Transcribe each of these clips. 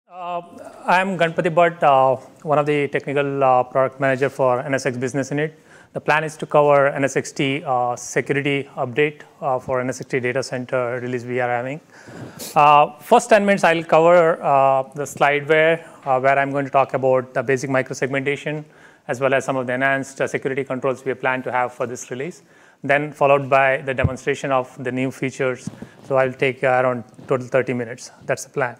I'm Ganapathi Bhat, one of the technical product manager for NSX business unit. The plan is to cover NSX-T security update for NSX-T Data Center release we are having. First 10 minutes, I'll cover the slide where I'm going to talk about the basic microsegmentation as well as some of the enhanced security controls we plan to have for this release. Then followed by the demonstration of the new features. So I'll take around total 30 minutes. That's the plan.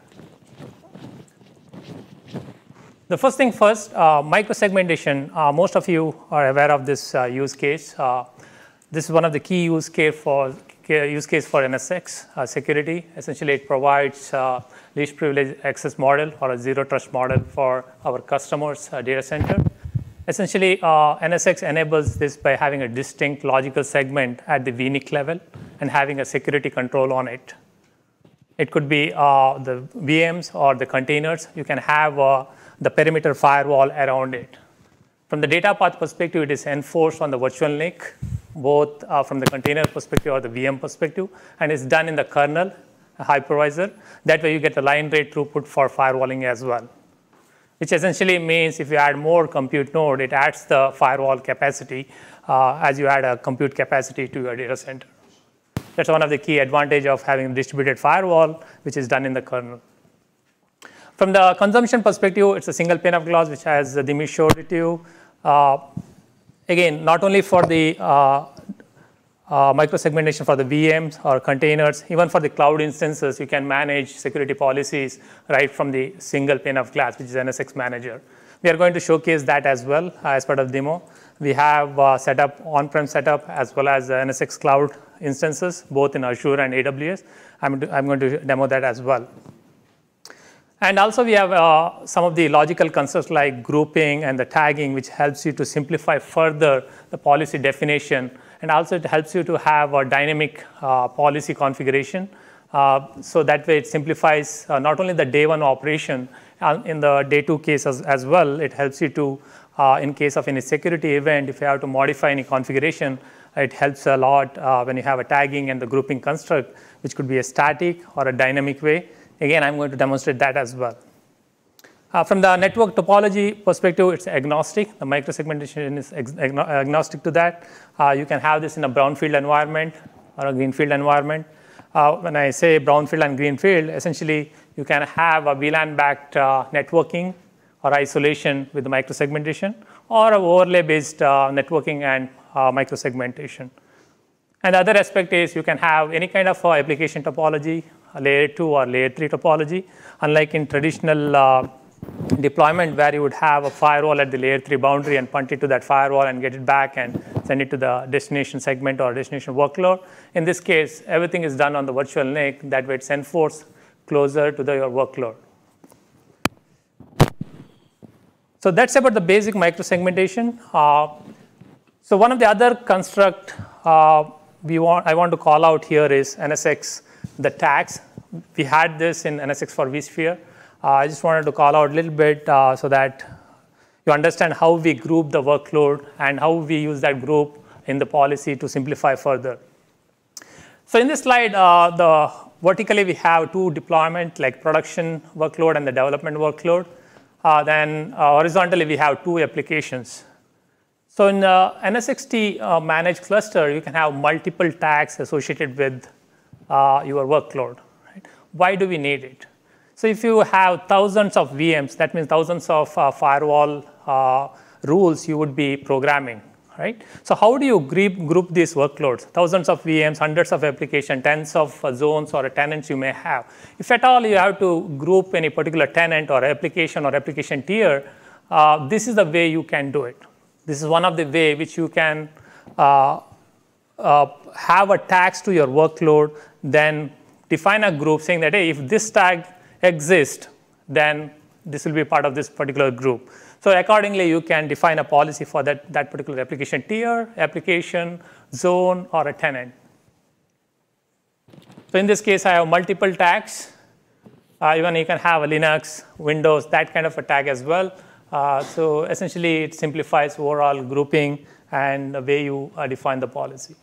The first thing first, microsegmentation. Most of you are aware of this use case. This is one of the key use case for NSX security. Essentially, it provides least privilege access model or a zero trust model for our customers' data center. Essentially, NSX enables this by having a distinct logical segment at the VNIC level and having a security control on it. It could be the VMs or the containers. You can have the perimeter firewall around it. From the data path perspective, it is enforced on the virtual NIC, both from the container perspective or the VM perspective, and it's done in the kernel, a hypervisor. That way, you get the line rate throughput for firewalling as well, which essentially means if you add more compute node, it adds the firewall capacity as you add a compute capacity to your data center. That's one of the key advantages of having a distributed firewall, which is done in the kernel. From the consumption perspective, it's a single pane of glass, which has Dimi showed it to you. Again, not only for the microsegmentation for the VMs or containers, even for the cloud instances, you can manage security policies right from the single pane of glass, which is NSX Manager. We are going to showcase that as well as part of demo. We have set up on-prem setup as well as NSX cloud instances, both in Azure and AWS. I'm going to demo that as well. And also, we have some of the logical concepts like grouping and the tagging, which helps you to simplify further the policy definition. And also, it helps you to have a dynamic policy configuration. So that way, it simplifies not only the day one operation, in the day two case as well. It helps you to, in case of any security event, if you have to modify any configuration, it helps a lot when you have a tagging and the grouping construct, which could be a static or a dynamic way. Again, I'm going to demonstrate that as well. From the network topology perspective, it's agnostic. The microsegmentation is agnostic to that. You can have this in a brownfield environment or a greenfield environment. When I say brownfield and greenfield, essentially, you can have a VLAN-backed networking or isolation with the microsegmentation or an overlay-based networking and microsegmentation. And the other aspect is you can have any kind of application topology, a layer 2 or layer 3 topology, unlike in traditional deployment where you would have a firewall at the layer 3 boundary and punt it to that firewall and get it back and send it to the destination segment or destination workload. In this case, everything is done on the virtual NIC. That way, it's enforced closer to your workload. So that's about the basic microsegmentation. So one of the other construct I want to call out here is NSX, the tags. We had this in NSX for vSphere. I just wanted to call out a little bit so that you understand how we group the workload and how we use that group in the policy to simplify further. So in this slide, vertically we have two deployments, like production workload and the development workload. Then horizontally we have two applications. So in the NSX-T managed cluster, you can have multiple tags associated with your workload. Right? Why do we need it? So if you have thousands of VMs, that means thousands of firewall rules you would be programming. Right? So how do you group these workloads? Thousands of VMs, hundreds of applications, tens of zones or tenants you may have. If at all you have to group any particular tenant or application tier, this is the way you can do it. This is one of the ways which you can have a tags to your workload, then define a group saying that, hey, if this tag exists, then this will be part of this particular group. So accordingly, you can define a policy for that particular application tier, application, zone, or a tenant. So in this case, I have multiple tags. Even you can have a Linux, Windows, that kind of a tag as well. So essentially, it simplifies overall grouping and the way you define the policy.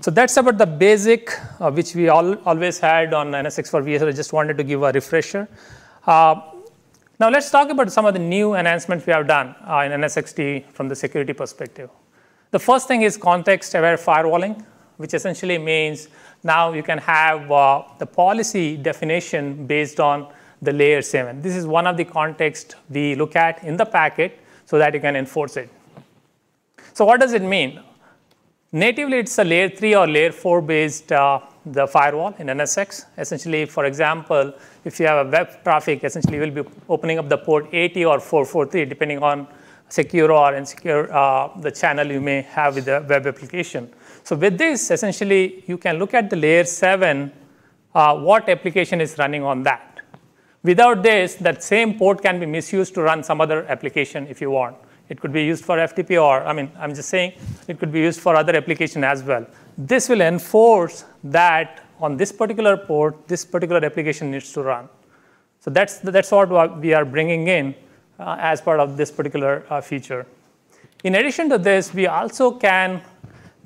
So that's about the basic, which we always had on NSX for VS. I just wanted to give a refresher. Now let's talk about some of the new enhancements we have done in NSX-T from the security perspective. The first thing is ContextAware Firewalling, which essentially means now you can have the policy definition based on the layer 7. This is one of the contexts we look at in the packet so that you can enforce it. So what does it mean? Natively, it's a layer 3 or layer 4 based the firewall in NSX. Essentially, for example, if you have a web traffic, essentially you will be opening up the port 80 or 443, depending on secure or insecure the channel you may have with the web application. So with this, essentially, you can look at the layer 7, what application is running on that. Without this, that same port can be misused to run some other application if you want. It could be used for FTP or, I'm just saying, it could be used for other application as well. This will enforce that on this particular port, this particular application needs to run. So that's what we are bringing in as part of this particular feature. In addition to this, we also can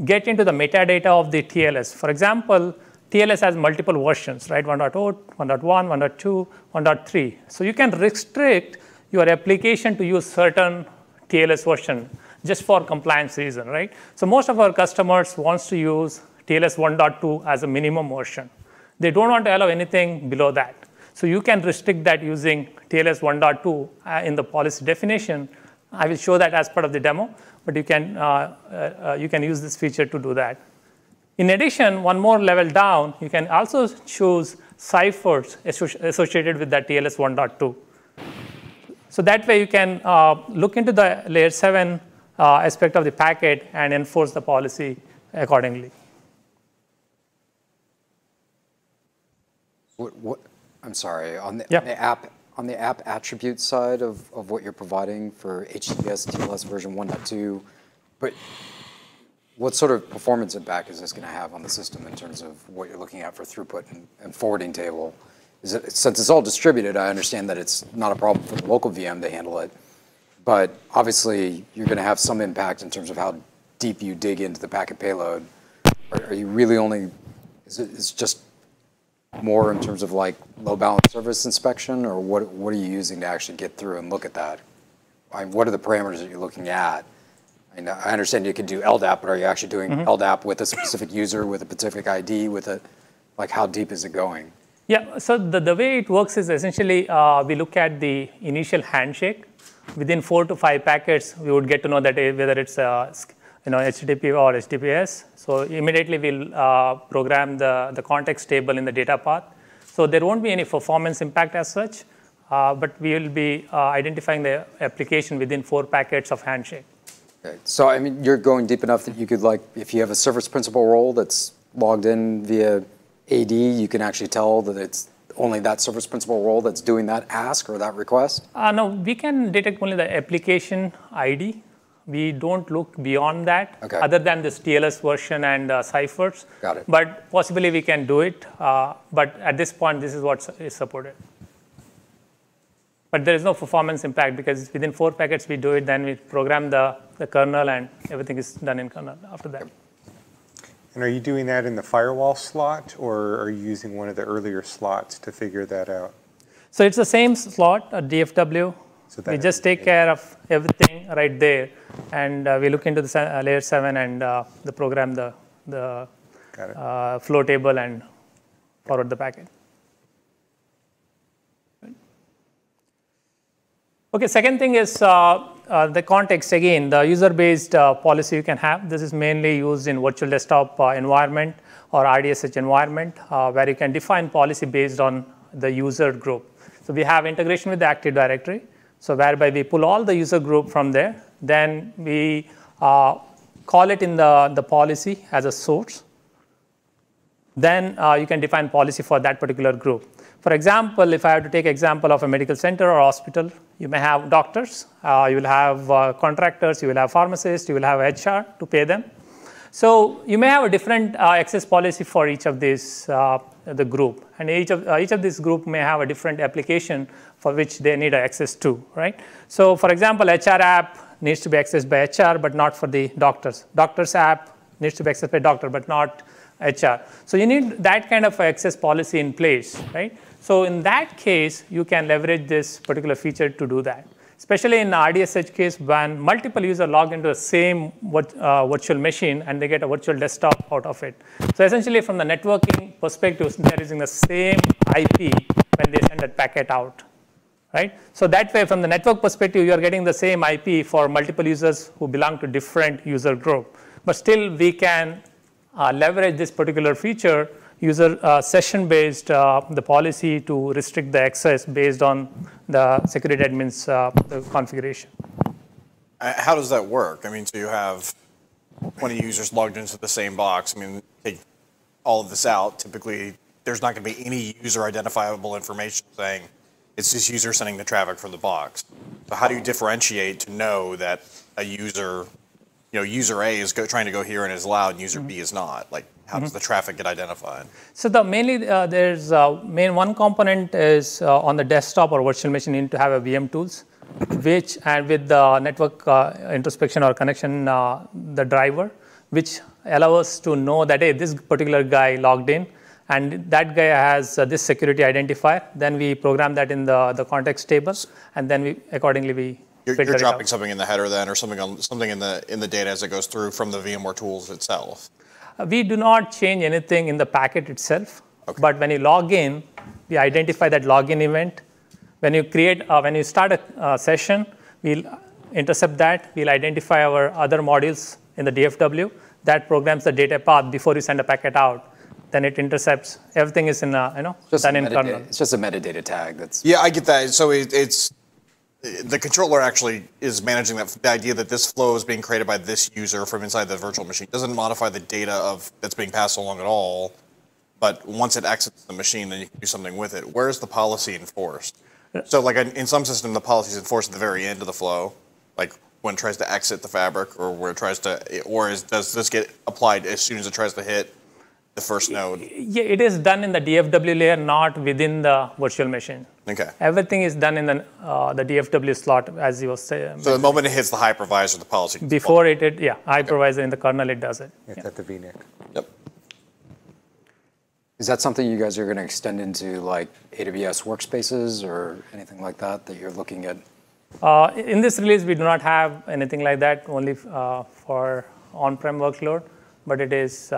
get into the metadata of the TLS. For example, TLS has multiple versions, right? 1.0, 1.1, 1.2, 1.3. So you can restrict your application to use certain TLS version just for compliance reason, right? So most of our customers wants to use TLS 1.2 as a minimum version. They don't want to allow anything below that. So you can restrict that using TLS 1.2 in the policy definition. I will show that as part of the demo, but you can use this feature to do that. In addition, one more level down, you can also choose ciphers associated with that TLS 1.2. So that way you can look into the layer 7 aspect of the packet and enforce the policy accordingly. I'm sorry, on the app attribute side of what you're providing for HTTPS TLS version 1.2, but what sort of performance impact is this going to have on the system in terms of what you're looking at for throughput and forwarding table? Since it's all distributed, I understand that it's not a problem for the local VM to handle it, but obviously you're going to have some impact in terms of how deep you dig into the packet payload. Are you really only, is it just more in terms of like load balance service inspection, or what are you using to actually get through and look at that? What are the parameters that you're looking at? I understand you can do LDAP, but are you actually doing LDAP with a specific user, with a specific ID, like how deep is it going? Yeah, so the way it works is essentially we look at the initial handshake. Within 4 to 5 packets, we would get to know that whether it's HTTP or HTTPS. So immediately we'll program the context table in the data path. So there won't be any performance impact as such, but we will be identifying the application within 4 packets of handshake. Okay. So you're going deep enough that you could, like, if you have a service principal role that's logged in via AD, you can actually tell that it's only that service principal role that's doing that ask or that request? No, we can detect only the application ID. We don't look beyond that, other than this TLS version and ciphers. Got it. But possibly we can do it. But at this point, this is what is supported. But there is no performance impact because within 4 packets we do it, then we program the kernel and everything is done in kernel after that. And are you doing that in the firewall slot, or are you using one of the earlier slots to figure that out? So it's the same slot, DFW. So we just take care of everything right there, and we look into the layer 7 and the program the flow table and forward the packet. Okay, second thing is the context. Again, the user-based policy you can have. This is mainly used in virtual desktop environment or RDSH environment, where you can define policy based on the user group. So we have integration with the Active Directory, so whereby we pull all the user group from there. Then we call it in the policy as a source. Then you can define policy for that particular group. For example, if I have to take example of a medical center or hospital, you may have doctors, you will have contractors, you will have pharmacists, you will have HR to pay them. So you may have a different access policy for each of these, the group. And each of these group may have a different application for which they need access to, right? So for example, HR app needs to be accessed by HR, but not for the doctors. Doctors app needs to be accessed by doctor, but not HR. So you need that kind of access policy in place, right? So in that case, you can leverage this particular feature to do that. Especially in the RDSH case, when multiple users log into the same virtual machine and they get a virtual desktop out of it. So essentially, from the networking perspective, they're using the same IP when they send that packet out, right? So that way, from the network perspective, you are getting the same IP for multiple users who belong to different user group. But still, we can leverage this particular feature, user session-based, the policy to restrict the access based on the security admin's the configuration. How does that work? I mean, so you have 20 users logged into the same box. I mean, take all of this out. Typically, there's not going to be any user identifiable information saying it's this user sending the traffic from the box. So how do you differentiate to know that a user, user A is trying to go here and is allowed, and user B is not? Like, how does the traffic get identified? So mainly there's one component is on the desktop or virtual machine, you need to have a VM tools, which and with the network introspection or connection, the driver, which allows us to know that, hey, this particular guy logged in, and that guy has this security identifier. Then we program that in the context table, and then we accordingly You're dropping something in the header then, or something in the data as it goes through from the VMware tools itself. We do not change anything in the packet itself, but when you log in, we identify that login event. When you start a session, we'll intercept that. We'll identify our other modules in the DFW that programs the data path before you send a packet out. Then it intercepts. Everything is in done in kernel. It's just a metadata tag. Yeah, I get that. So it's the controller actually is managing the idea that this flow is being created by this user from inside the virtual machine. It doesn't modify the data that's being passed along at all, but once it exits the machine, then you can do something with it. Where is the policy enforced? So like in some system, the policy is enforced at the very end of the flow, like when it tries to exit the fabric, or where it tries to, does this get applied as soon as it tries to hit the first node? Yeah, it is done in the DFW layer, not within the virtual machine. Okay. Everything is done in the DFW slot, as you were saying. So the moment it hits the hypervisor, the policy. Before hypervisor in the kernel, it does it. It's at the VNIC. Yep. Is that something you guys are going to extend into like AWS workspaces or anything like that you're looking at? In this release, we do not have anything like that, only for on-prem workload, but it is,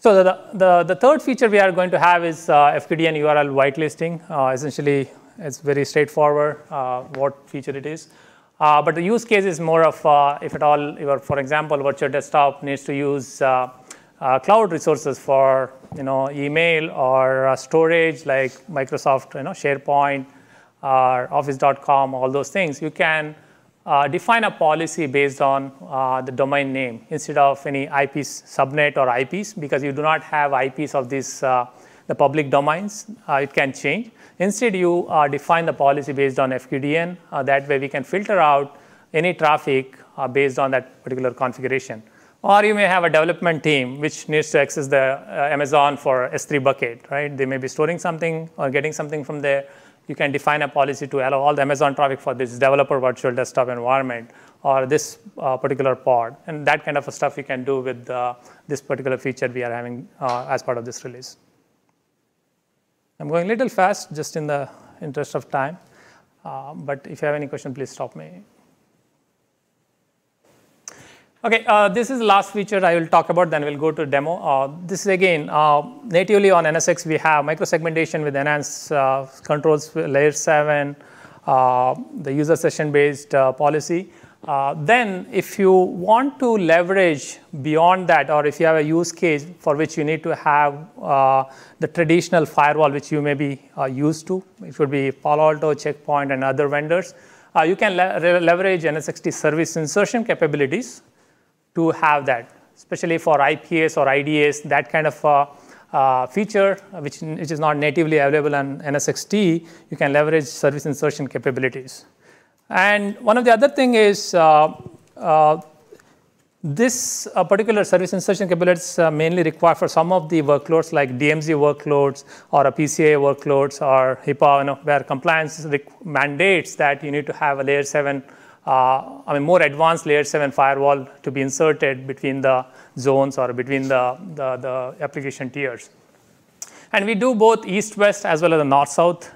So the third feature we are going to have is FQDN URL whitelisting. Essentially, it's very straightforward what feature it is. But the use case is more of if at all, for example, virtual desktop needs to use cloud resources for email or storage like Microsoft, SharePoint, or Office.com, all those things. You can define a policy based on the domain name instead of any IPs, subnet or IPs, because you do not have IPs of these the public domains. It can change. Instead, you define the policy based on FQDN. That way, we can filter out any traffic based on that particular configuration. Or you may have a development team which needs to access the Amazon for S3 bucket, right? They may be storing something or getting something from there. You can define a policy to allow all the Amazon traffic for this developer virtual desktop environment or this particular pod. And that kind of stuff you can do with this particular feature we are having as part of this release. I'm going a little fast, just in the interest of time. But if you have any question, please stop me. OK, this is the last feature I will talk about, then we'll go to demo. This is, again, natively on NSX, we have micro-segmentation with enhanced controls, layer 7, the user session-based policy. Then, if you want to leverage beyond that, or if you have a use case for which you need to have the traditional firewall, which you may be used to, it could be Palo Alto, Checkpoint, and other vendors, you can leverage NSX-T service insertion capabilities to have that, especially for IPS or IDS, that kind of feature, which is not natively available on NSX-T, you can leverage service insertion capabilities. And one of the other thing is this particular service insertion capabilities mainly required for some of the workloads like DMZ workloads or a PCA workloads or HIPAA, where compliance mandates that you need to have a layer 7 more advanced layer 7 firewall to be inserted between the zones or between the application tiers. And we do both east-west as well as the north-south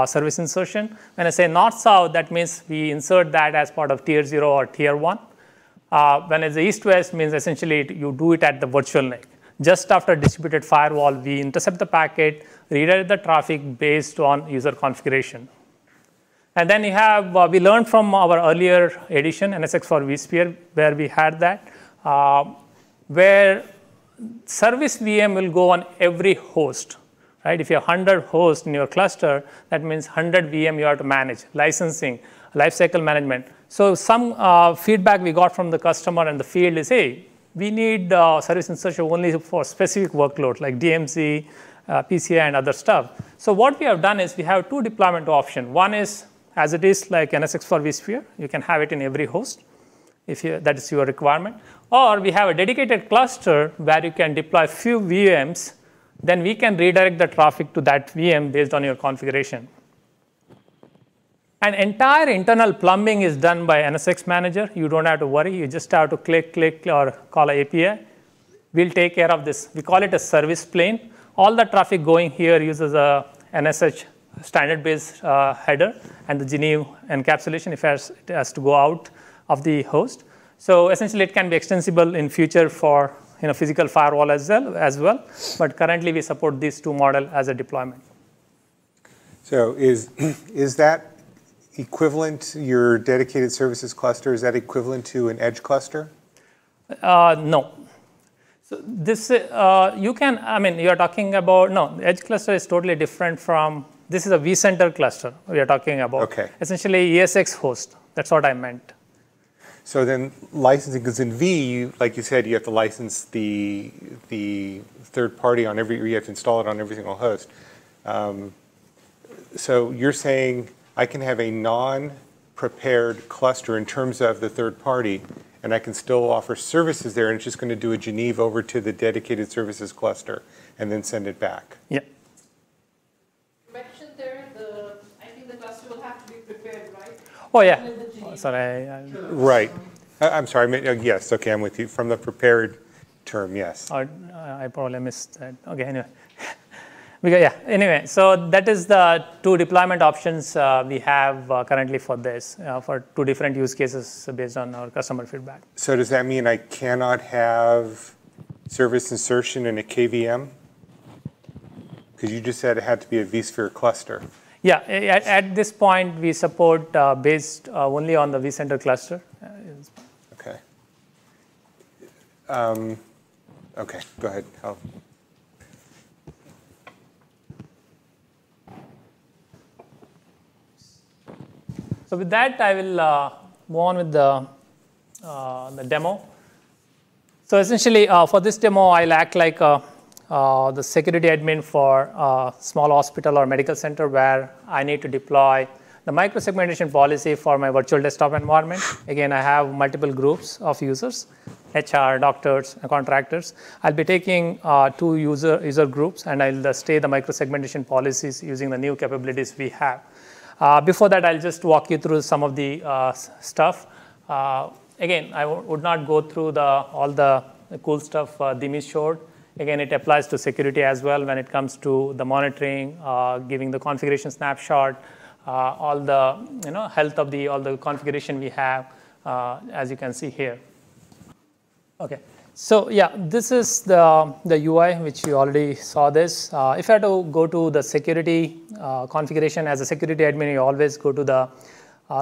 service insertion. When I say north-south, that means we insert that as part of tier 0 or tier 1. When it's the east-west, means essentially you do it at the virtual NIC. Just after distributed firewall, we intercept the packet, redirect the traffic based on user configuration. And then you have, we learned from our earlier edition, NSX for vSphere, where we had that, where service VM will go on every host. Right? If you have 100 hosts in your cluster, that means 100 VM you have to manage, licensing, lifecycle management. So some feedback we got from the customer and the field is, hey, we need service insertion only for specific workloads like DMZ, PCI, and other stuff. So what we have done is we have two deployment options. One is, as it is like NSX for vSphere, you can have it in every host if that is your requirement. Or we have a dedicated cluster where you can deploy few VMs. Then we can redirect the traffic to that VM based on your configuration. And entire internal plumbing is done by NSX Manager. You don't have to worry. You just have to click, or call an API. We'll take care of this. We call it a service plane. All the traffic going here uses a NSH standard-based header and the Geneva encapsulation if it has to go out of the host. So essentially, it can be extensible in future for physical firewall as well, but currently we support these two models as a deployment. So is that equivalent, your dedicated services cluster, is that equivalent to an edge cluster? No. So this, you can, you're talking about, no, the edge cluster is totally different from, this is a vCenter cluster we are talking about. Okay. Essentially ESX host, that's what I meant. So then licensing, because in V, like you said, you have to license the third party on you have to install it on every single host. So you're saying I can have a non-prepared cluster in terms of the third party, and I can still offer services there, and it's just going to do a Geneva over to the dedicated services cluster and then send it back. Yeah. You mentioned there, I think the cluster will have to be prepared, right? Oh, yeah. Sorry. Right. I'm sorry. Yes. Okay, I'm with you. From the prepared term, yes. I probably missed that. Okay, anyway. Anyway, so that is the two deployment options we have currently for this, for two different use cases based on our customer feedback. So does that mean I cannot have service insertion in a KVM? Because you just said it had to be a vSphere cluster. Yeah, at this point, we support based only on the vCenter cluster. Okay. Okay, go ahead. So with that, I will move on with the demo. So essentially, for this demo, I'll act like the security admin for a small hospital or medical center where I need to deploy the micro-segmentation policy for my virtual desktop environment. Again, I have multiple groups of users, HR, doctors, and contractors. I'll be taking two user groups, and I'll stay the micro-segmentation policies using the new capabilities we have. Before that, I'll just walk you through some of the stuff. Again, I would not go through all the cool stuff Dimi showed. Again, it applies to security as well when it comes to the monitoring, giving the configuration snapshot, all the health of all the configuration we have, as you can see here. Okay, so yeah, this is the UI which you already saw this. If I had to go to the security configuration as a security admin, you always go to the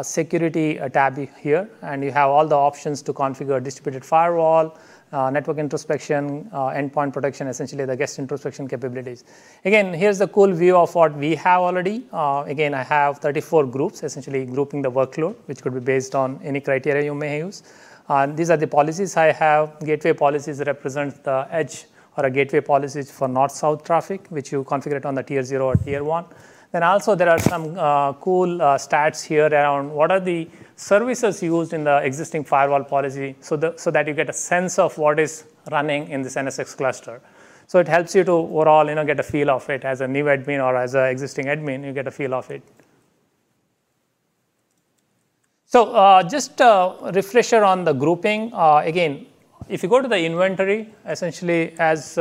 security tab here, and you have all the options to configure distributed firewall, network introspection, endpoint protection, essentially the guest introspection capabilities. Again, here's the cool view of what we have already. Again, I have 34 groups, essentially grouping the workload, which could be based on any criteria you may use. These are the policies I have. Gateway policies represent the edge or a gateway policies for north-south traffic, which you configure on the tier 0 or tier 1. Then also there are some cool stats here around what are the services used in the existing firewall policy so that you get a sense of what is running in this NSX cluster. So it helps you to overall get a feel of it as a new admin or as an existing admin, you get a feel of it. So just a refresher on the grouping. Again, if you go to the inventory, essentially as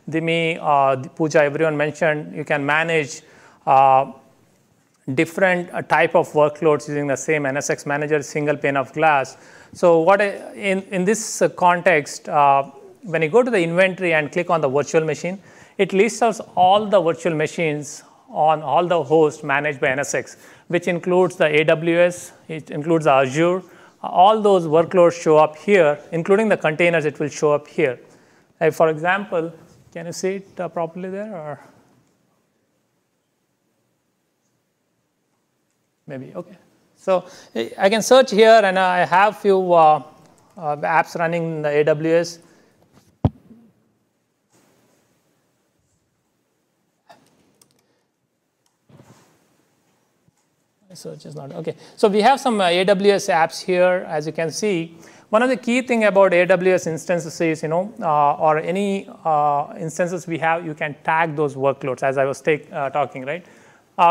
Dimi, Pooja, everyone mentioned, you can manage different type of workloads using the same NSX manager, single pane of glass. So what in this context, when you go to the inventory and click on the virtual machine, it lists out all the virtual machines on all the hosts managed by NSX, which includes the AWS, it includes the Azure. All those workloads show up here, including the containers, it will show up here. Like for example, can you see it properly there? Or maybe, okay. So I can search here, and I have few apps running in the AWS. Search is not, okay. So we have some AWS apps here, as you can see. One of the key thing about AWS instances is, or any instances we have, you can tag those workloads, as I was talking, right?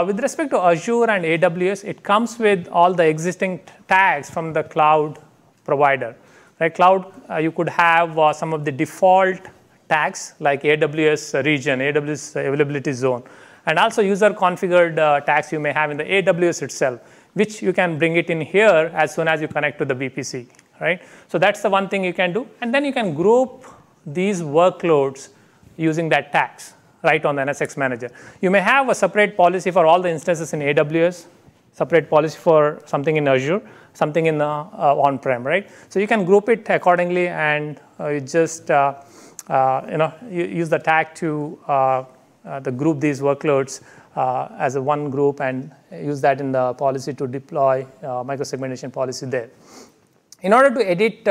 With respect to Azure and AWS, it comes with all the existing tags from the cloud provider. Right? Cloud, you could have some of the default tags like AWS region, AWS availability zone, and also user configured tags you may have in the AWS itself, which you can bring it in here as soon as you connect to the VPC. Right? So that's the one thing you can do. And then you can group these workloads using that tags right on the NSX manager. You may have a separate policy for all the instances in AWS, separate policy for something in Azure, something in the on-prem, right? So you can group it accordingly, and you just you use the tag to group these workloads as a one group, and use that in the policy to deploy micro-segmentation policy there. In order to edit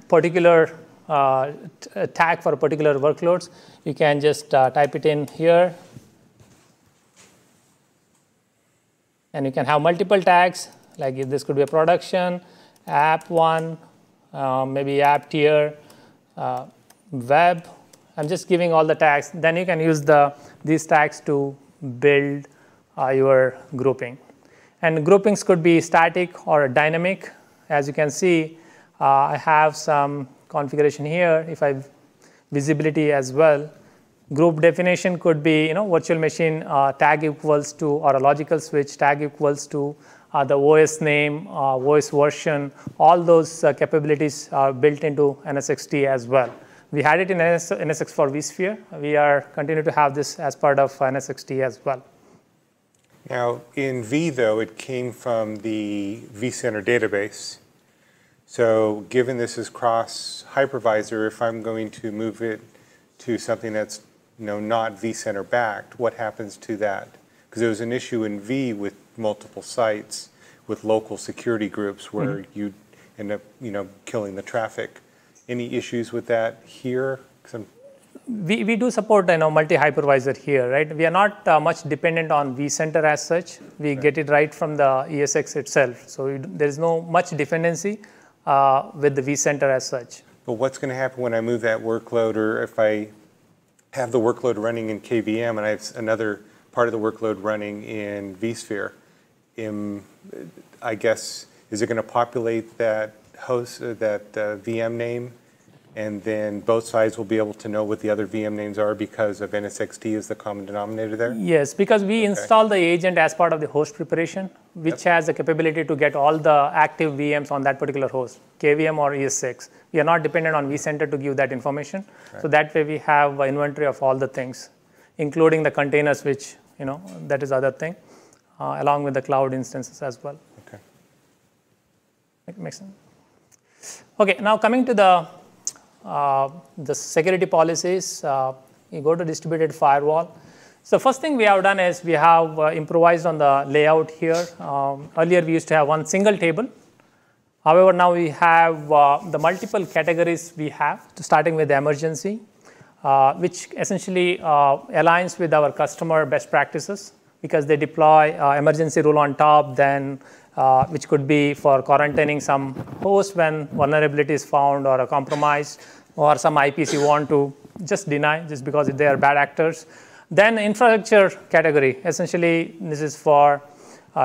particular tag for particular workloads, you can just type it in here. And you can have multiple tags, like if this could be a production, app one, maybe app tier, web. I'm just giving all the tags. Then you can use these tags to build your grouping. And groupings could be static or dynamic. As you can see, I have some configuration here. If I have visibility as well, group definition could be virtual machine tag equals to, or a logical switch tag equals to the OS name, OS version. All those capabilities are built into NSX-T as well. We had it in NSX for vSphere. We are continue to have this as part of NSX-T as well. Now, in V, though, it came from the vCenter database. So given this is cross-hypervisor, if I'm going to move it to something that's not vCenter backed, what happens to that? Because there was an issue in V with multiple sites with local security groups where you end up killing the traffic. Any issues with that here? We do support multi-hypervisor here, right? We are not much dependent on vCenter as such. We get it right from the ESX itself. So there is no much dependency with the vCenter as such. But what's going to happen when I move that workload, or if I have the workload running in KVM and I have another part of the workload running in vSphere? I guess, is it going to populate that host, that VM name, and then both sides will be able to know what the other VM names are because of NSX-T is the common denominator there? Yes, because we install the agent as part of the host preparation, which has the capability to get all the active VMs on that particular host, KVM or ES6. We are not dependent on vCenter to give that information. Right. So that way we have an inventory of all the things, including the containers, which, that is other thing, along with the cloud instances as well. Okay. Makes sense? Okay, now coming to the security policies, you go to distributed firewall. So first thing we have done is we have improvised on the layout here. Earlier we used to have one single table. However, now we have the multiple categories we have, starting with emergency, which essentially aligns with our customer best practices because they deploy emergency rule on top, then which could be for quarantining some host when vulnerability is found or a compromise, or some IPs you want to just deny just because they are bad actors. Then infrastructure category, essentially this is for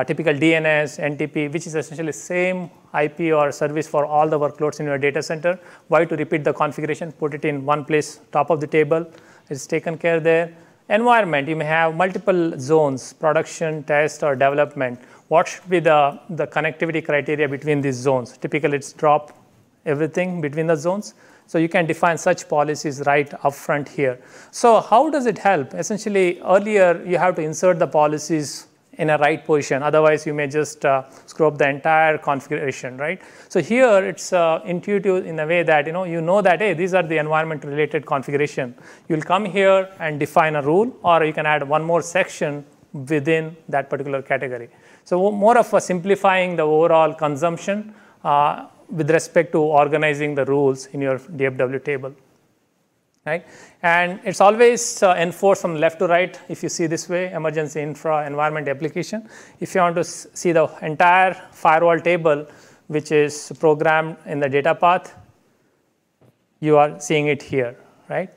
typical DNS, NTP, which is essentially same IP or service for all the workloads in your data center. Why to repeat the configuration? Put it in one place, top of the table. It's taken care there. Environment, you may have multiple zones, production, test, or development. What should be the connectivity criteria between these zones? Typically, it's drop everything between the zones. So you can define such policies right upfront here. So how does it help? Essentially, earlier, you have to insert the policies in a right position. Otherwise, you may just screw up the entire configuration, right? So here, it's intuitive in a way that you know that, hey, these are the environment-related configuration. You'll come here and define a rule, or you can add one more section within that particular category. So more of a simplifying the overall consumption with respect to organizing the rules in your DFW table. Right? And it's always enforced from left to right. If you see this way, emergency infra environment application. If you want to see the entire firewall table, which is programmed in the data path, you are seeing it here, right?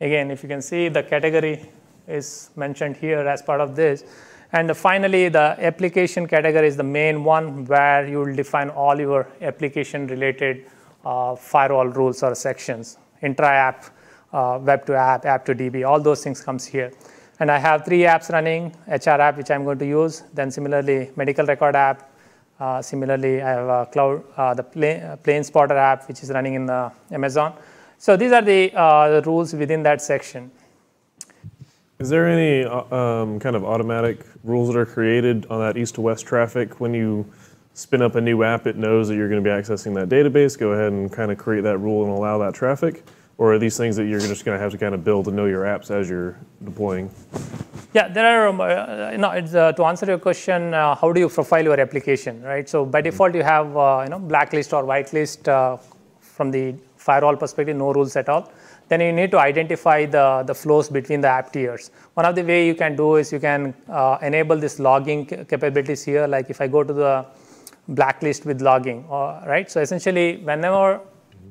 Again, if you can see, the category is mentioned here as part of this. And finally, the application category is the main one where you will define all your application-related firewall rules or sections. Intra-app, web to app, app to DB, all those things comes here. And I have 3 apps running, HR app, which I'm going to use. Then similarly, medical record app. Similarly, I have a cloud, the plane spotter app, which is running in Amazon. So these are the rules within that section. Is there any kind of automatic rules that are created on that east to west traffic? When you spin up a new app, it knows that you're going to be accessing that database. Go ahead and kind of create that rule and allow that traffic? Or are these things that you're just going to have to kind of build to know your apps as you're deploying? Yeah, there are, to answer your question, how do you profile your application, right? So by default, you have, blacklist or whitelist from the firewall perspective, no rules at all. Then you need to identify the flows between the app tiers. One of the way you can do is you can enable this logging capabilities here. Like if I go to the blacklist with logging, right? So essentially, whenever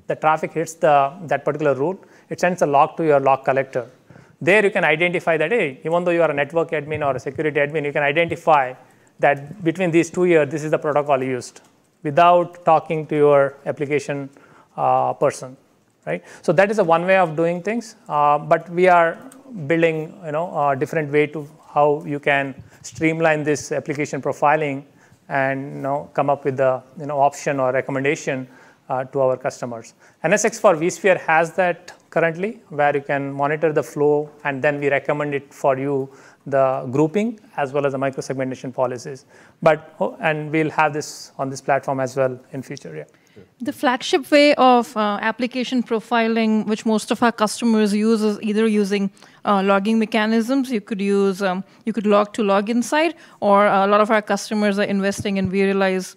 the traffic hits that particular route, it sends a log to your log collector. There you can identify that, hey, even though you are a network admin or a security admin, you can identify that between these 2 years, this is the protocol used without talking to your application person, right? So that is a one way of doing things, but we are building, a different way to how you can streamline this application profiling and come up with the option or recommendation to our customers. NSX for vSphere has that currently, where you can monitor the flow, and then we recommend it for you, the grouping as well as the micro-segmentation policies. And we'll have this on this platform as well in future. Yeah. The flagship way of application profiling, which most of our customers use, is either using logging mechanisms. You could use, you could log to log inside, or a lot of our customers are investing in vRealize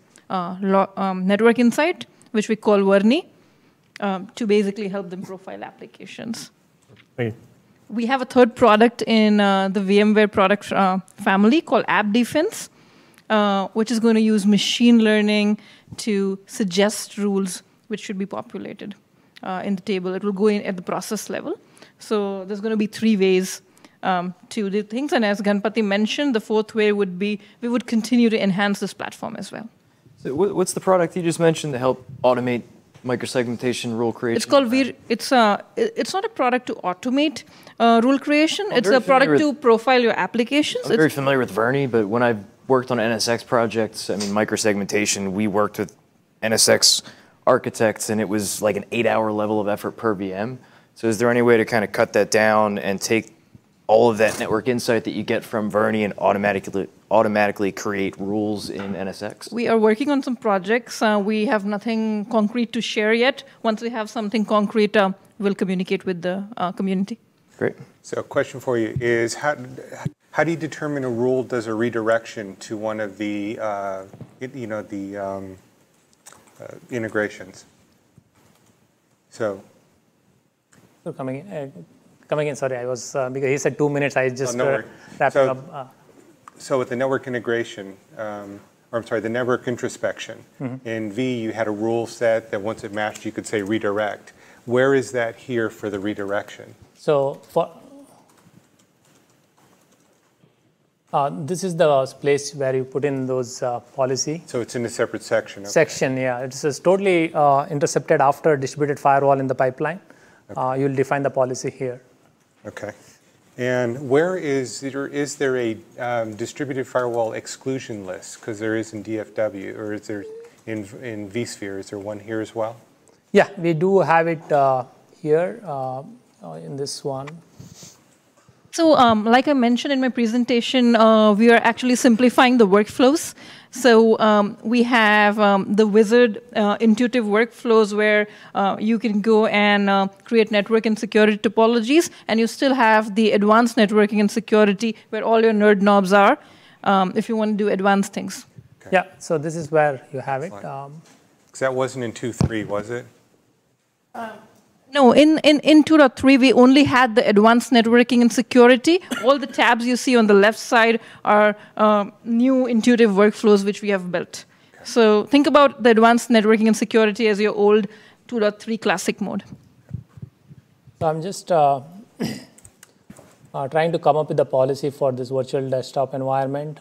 Network Insight, which we call Verni, to basically help them profile applications. Thank you. We have a third product in the VMware product family called App Defense, which is going to use machine learning to suggest rules which should be populated in the table. It will go in at the process level. So there's going to be 3 ways to do things. And as Ganapathi mentioned, the 4th way would be we would continue to enhance this platform as well. So what's the product you just mentioned to help automate microsegmentation rule creation? It's called it's not a product to automate rule creation. It's a product to profile your applications. I'm very familiar with Verni, but when I've worked on NSX projects, I mean, microsegmentation, we worked with NSX architects, and it was like an 8-hour level of effort per VM. So is there any way to kind of cut that down and take all of that network insight that you get from Verni and automatically create rules in NSX? We are working on some projects. We have nothing concrete to share yet. Once we have something concrete, we'll communicate with the community. Great. So a question for you is, how do you determine a rule does a redirection to one of the, integrations? So coming in, sorry, I was, because he said 2 minutes, I just wrapped up. So with the network integration, the network introspection, in V you had a rule set that once it matched, you could say redirect. Where is that here for the redirection? So This is the place where you put in those policy. So it's in a separate section. Okay. Section, yeah. It's totally intercepted after distributed firewall in the pipeline. Okay. You'll define the policy here. Okay. And where is there a distributed firewall exclusion list? Because there is in DFW, or is there in vSphere? Is there one here as well? Yeah, we do have it here in this one. So like I mentioned in my presentation, we are actually simplifying the workflows. So we have the wizard intuitive workflows where you can go and create network and security topologies, and you still have the advanced networking and security where all your nerd knobs are if you want to do advanced things. Okay. Yeah, so this is where you have it. Because that wasn't in 2.3, was it? No, in 2.3, we only had the advanced networking and security. All the tabs you see on the left side are new intuitive workflows which we have built. Okay. So think about the advanced networking and security as your old 2.3 classic mode. So I'm just trying to come up with the policy for this virtual desktop environment.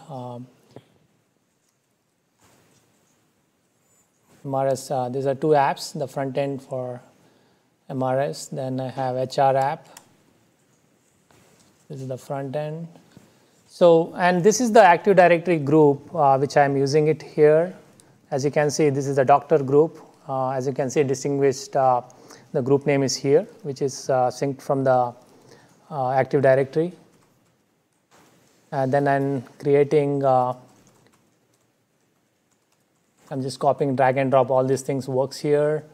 MRS, these are two apps, the front end for MRS, then I have HR app. This is the front end. So, and this is the Active Directory group, which I'm using it here. As you can see, this is the doctor group. As you can see, distinguished, the group name is here, which is synced from the Active Directory. And then I'm creating, I'm just copying, drag and drop, all these things works here.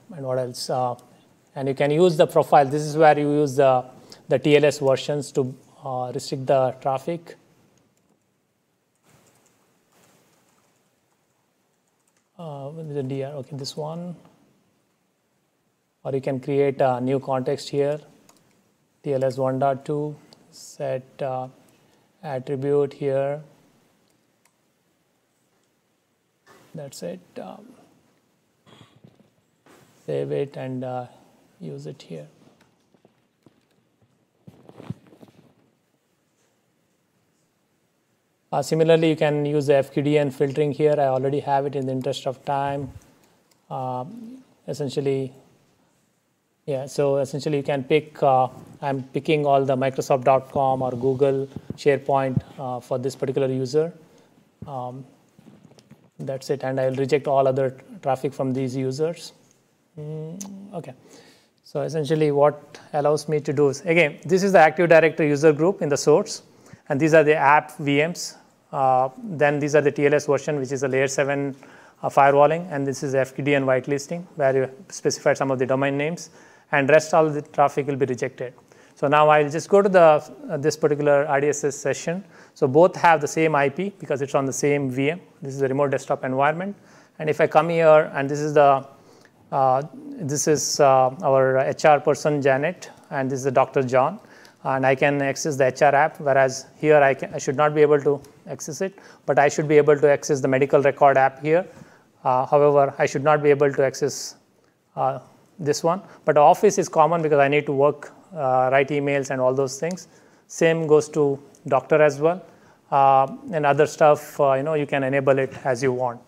And what else? And you can use the profile. This is where you use the TLS versions to restrict the traffic. With the DR, okay, this one. Or you can create a new context here. TLS 1.2, set attribute here. That's it. Save it and use it here. Similarly, you can use the FQDN filtering here. I already have it in the interest of time. Essentially, yeah, so essentially you can pick, I'm picking all the Microsoft.com or Google, SharePoint for this particular user. That's it, and I'll reject all other traffic from these users. Okay, so essentially what allows me to do is, again, this is the Active Directory user group in the source, and these are the app VMs. Then these are the TLS version, which is a layer 7 firewalling, and this is FQDN whitelisting, where you specify some of the domain names, and rest all the traffic will be rejected. So now I'll just go to the this particular RDSS session. So both have the same IP because it's on the same VM. This is a remote desktop environment, and if I come here, and this is the our HR person, Janet, and this is the Dr. John. And I can access the HR app, whereas here I should not be able to access it, but I should be able to access the medical record app here. However, I should not be able to access this one. But Office is common because I need to work, write emails and all those things. Same goes to Doctor as well. And other stuff, you can enable it as you want.